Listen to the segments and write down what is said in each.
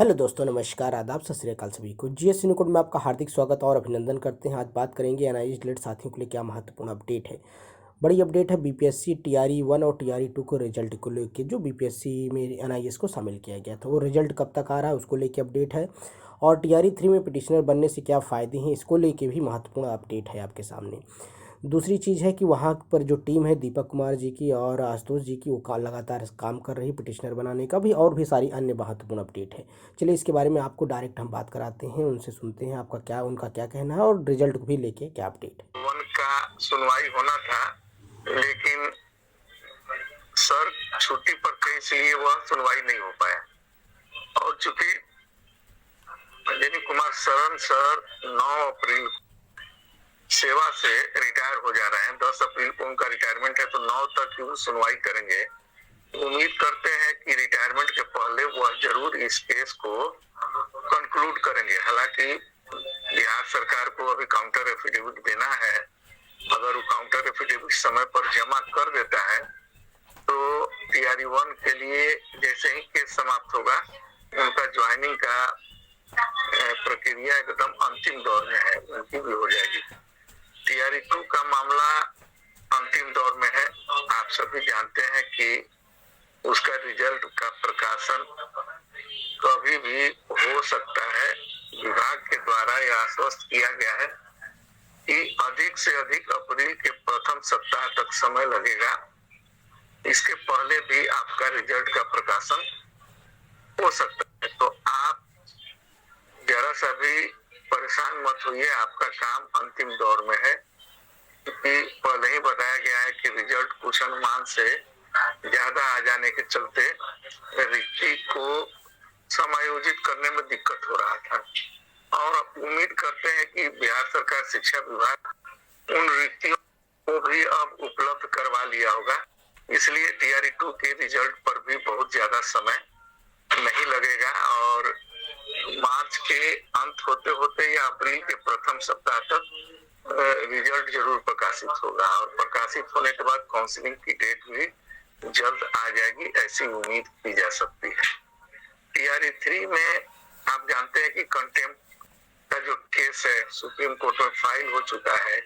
Hello दोस्तों, नमस्कार, आदाब, सत श्री अकाल सभी को। जीएस सिन्होकोड में आपका हार्दिक स्वागत और अभिनंदन करते हैं। आज बात करेंगे एनआईए रिलेटेड साथियों के लिए क्या महत्वपूर्ण अपडेट है। बड़ी अपडेट है बीपीएससी टीआरई 1 और टीआरई 2 को रिजल्ट को लेकर, जो बीपीएससी में एनआईएस को शामिल किया गया था, वो रिजल्ट कब तक आ रहा है उसको लेकर अपडेट है। और टीआरई 3 में पिटिशनर बनने से क्या फ़ायदे हैं, इसको लेके भी महत्वपूर्ण अपडेट है आपके सामने। दूसरी चीज़ है कि वहाँ पर जो टीम है दीपक कुमार जी की और आशुतोष जी की, वो लगातार काम कर रही पिटिशनर बनाने का भी, और भी सारी अन्य महत्वपूर्ण अपडेट है। चलिए इसके बारे में आपको डायरेक्ट हम बात कराते हैं, उनसे सुनते हैं आपका क्या, उनका क्या कहना है और रिजल्ट को भी लेके क्या अपडेट है। वन का सुनवाई होना था, लेकिन सर छुट्टी पर थे, इसलिए वह सुनवाई नहीं हो पाया। और चूंकि अजय कुमार शरण सर 9 अप्रैल सेवा से रिटायर हो जा रहे हैं, 10 अप्रैल को उनका रिटायरमेंट है, तो 9 तक ही वो सुनवाई करेंगे। उम्मीद करते हैं कि रिटायरमेंट के पहले वह जरूर इस केस को कंक्लूड करेंगे। हालांकि बिहार सरकार को अभी काउंटर एफिडेविट देना है। अगर वो काउंटर एफिडेविट समय पर जमा कर देता है तो टीआरई 1 के लिए जैसे ही केस समाप्त होगा, उनका ज्वाइनिंग का प्रक्रिया एकदम अंतिम दौर में है, उनकी भी हो जाएगी। टीआरई 2 का मामला अंतिम दौर में है। आप सभी जानते हैं कि उसका रिजल्ट का प्रकाशन कभी भी हो सकता है। विभाग के द्वारा यह आश्वस्त किया गया है कि अधिक से अधिक अप्रैल के प्रथम सप्ताह तक समय लगेगा। इसके पहले भी आपका रिजल्ट का प्रकाशन हो सकता है। तो आप जरा सा भी परेशान मत होइए, आपका काम अंतिम दौर में है। क्योंकि पहले ही बताया गया है कि रिजल्ट कुछ अनुमान से ज्यादा आ जाने के चलते रिक्ति को समायोजित करने में दिक्कत हो रहा था। और उम्मीद करते हैं कि बिहार सरकार शिक्षा विभाग उन रिक्तियों को भी अब उपलब्ध करवा लिया होगा। इसलिए टीआरई 2 के रिजल्ट पर भी बहुत ज्यादा समय नहीं लगेगा और मार्च के अंत होते होते या अप्रैल के प्रथम सप्ताह तक रिजल्ट जरूर प्रकाशित होगा। और प्रकाशित होने के बाद काउंसलिंग की डेट भी जल्द आ जाएगी, ऐसी उम्मीद की जा सकती है। टीआरई 3 में आप जानते हैं कि कंटेम्प्ट का जो केस है सुप्रीम कोर्ट में फाइल हो चुका है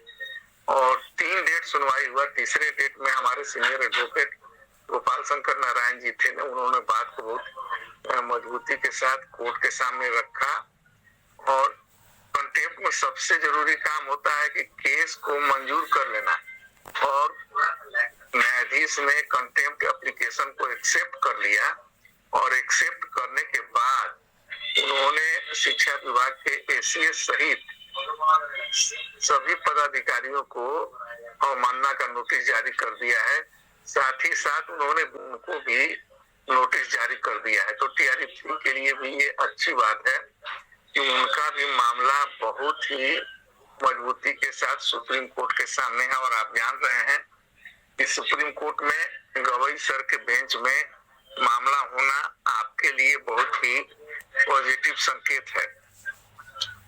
और 3 डेट सुनवाई हुआ। तीसरे डेट में हमारे सीनियर एडवोकेट गोपाल शंकर नारायण जी थे, उन्होंने बात को बहुत मजबूती के साथ कोर्ट के सामने रखा। और कंटेम्प्ट में सबसे जरूरी काम होता है कि केस को मंजूर कर लेना, और न्यायाधीश ने कंटेम्प्ट एप्लीकेशन को एक्सेप्ट कर लिया। और एक्सेप्ट करने के बाद उन्होंने शिक्षा विभाग के एसीएस सहित सभी पदाधिकारियों को अवमानना का नोटिस जारी कर दिया है। साथ ही साथ उन्होंने उनको भी नोटिस जारी कर दिया है। तो टीआरई 3 के लिए भी ये अच्छी बात है कि उनका भी मामला बहुत ही मजबूती के साथ सुप्रीम कोर्ट के सामने है। और आप जान रहे हैं कि सुप्रीम कोर्ट में गवई सर के बेंच में मामला होना आपके लिए बहुत ही पॉजिटिव संकेत है।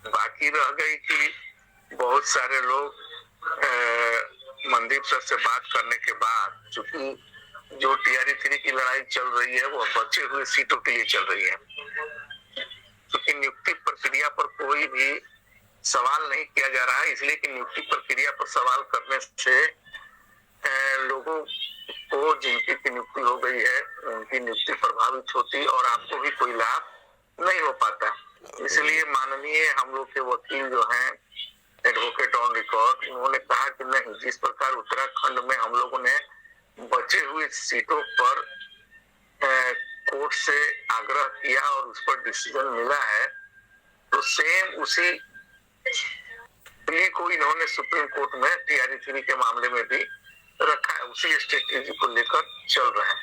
बाकी रह गई कि बहुत सारे लोग मनदीप सर से बात करने के बाद, चूंकि जो टीआरई 3 की लड़ाई चल रही है वो बचे हुए सीटों के लिए चल रही है, क्योंकि नियुक्ति प्रक्रिया पर कोई भी सवाल नहीं किया जा रहा है। इसलिए कि नियुक्ति प्रक्रिया पर सवाल करने से लोगों को जिनकी नियुक्ति हो गई है उनकी नियुक्ति प्रभावित होती और आपको भी कोई लाभ नहीं हो पाता। इसलिए माननीय हम लोग के वकील जो हैं एडवोकेट ऑन रिकॉर्ड, उन्होंने कहा कि नहीं, जिस प्रकार उत्तराखंड में हम लोगों ने बचे हुए सीटों पर कोर्ट से आग्रह किया और उस पर डिसीजन मिला है, तो सेम उसी को इन्होंने सुप्रीम कोर्ट में टीआरई 3 के मामले में भी रखा है। उसी स्ट्रेटेजी को लेकर चल रहे हैं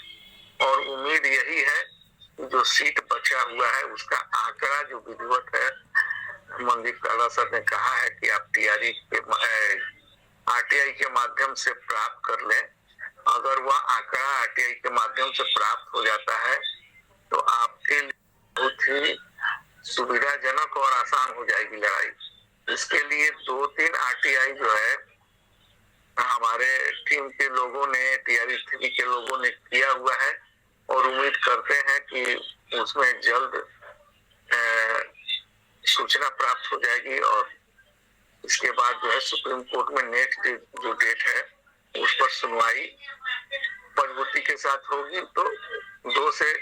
और उम्मीद यही है कि जो सीट बचा हुआ है उसका आंकड़ा जो विधिवत है, मनदीप काला सर ने कहा है कि आप टीआरई के आरटीआई के माध्यम से प्राप्त कर लें। अगर वह आंकड़ा आरटीआई के माध्यम से प्राप्त हो जाता है तो आपके लिए बहुत ही सुविधाजनक और आसान हो जाएगी लड़ाई। इसके लिए 2-3 आरटीआई जो है हमारे टीम के लोगों ने, टीआरई 3 के लोगों ने किया हुआ है और उम्मीद करते हैं कि उसमें जल्द जाएगी और इसके बाद जो है सुप्रीम कोर्ट में नेक्स्ट जो डेट है उस पर सुनवाई मजबूती के साथ होगी। तो 2 से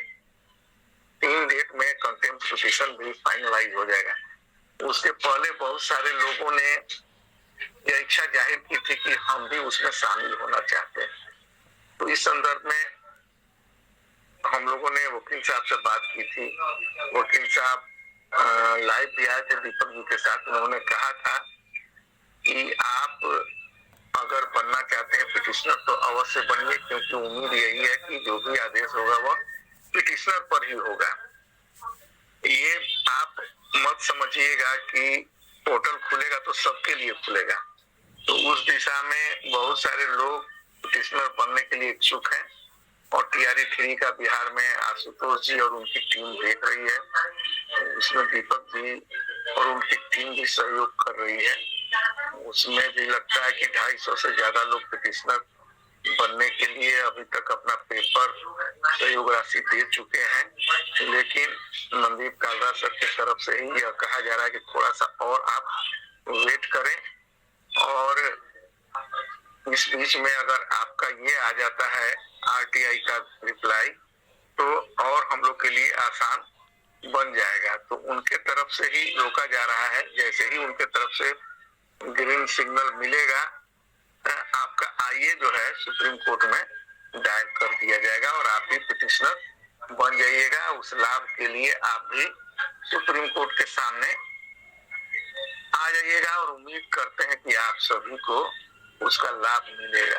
3 डेट में कंटेम्प्ट पिटीशन भी फाइनलाइज हो जाएगा। उसके पहले बहुत सारे लोगों ने यह इच्छा जाहिर की थी कि हम भी उसमें शामिल होना चाहते हैं। तो इस संदर्भ में हम लोगों ने वकील साहब से बात की थी। वकील साहब लाइव भी आए थे दीपक जी के साथ। उन्होंने कहा था कि आप अगर बनना चाहते हैं पिटिशनर तो अवश्य बनिए, क्योंकि उम्मीद यही है कि जो भी आदेश होगा वह पिटिशनर पर ही होगा। ये आप मत समझिएगा कि पोर्टल खुलेगा तो सबके लिए खुलेगा। तो उस दिशा में बहुत सारे लोग पिटिशनर बनने के लिए इच्छुक हैं और टीआरई 3 का बिहार में आशुतोष जी और उनकी टीम देख रही है। उसमें दीपक जी और उनकी टीम भी सहयोग कर रही है। उसमें भी लगता है कि 250 से ज्यादा लोग पिटिशनर बनने के लिए अभी तक अपना पेपर सहयोग राशि दे चुके हैं। लेकिन मनदीप कालरा सर की तरफ से ही यह कहा जा रहा है कि थोड़ा सा और आप वेट करें और इस बीच में अगर आपका ये आ जाता है आरटीआई का रिप्लाई तो और हम लोग के लिए आसान बन जाएगा। तो उनके तरफ से ही रोका जा रहा है। जैसे ही उनके तरफ से ग्रीन सिग्नल मिलेगा आपका आईए जो है सुप्रीम कोर्ट में दायर कर दिया जाएगा और आप भी पिटिशनर बन जाइएगा। उस लाभ के लिए आप भी सुप्रीम कोर्ट के सामने आ जाइएगा और उम्मीद करते हैं कि आप सभी को उसका लाभ मिलेगा।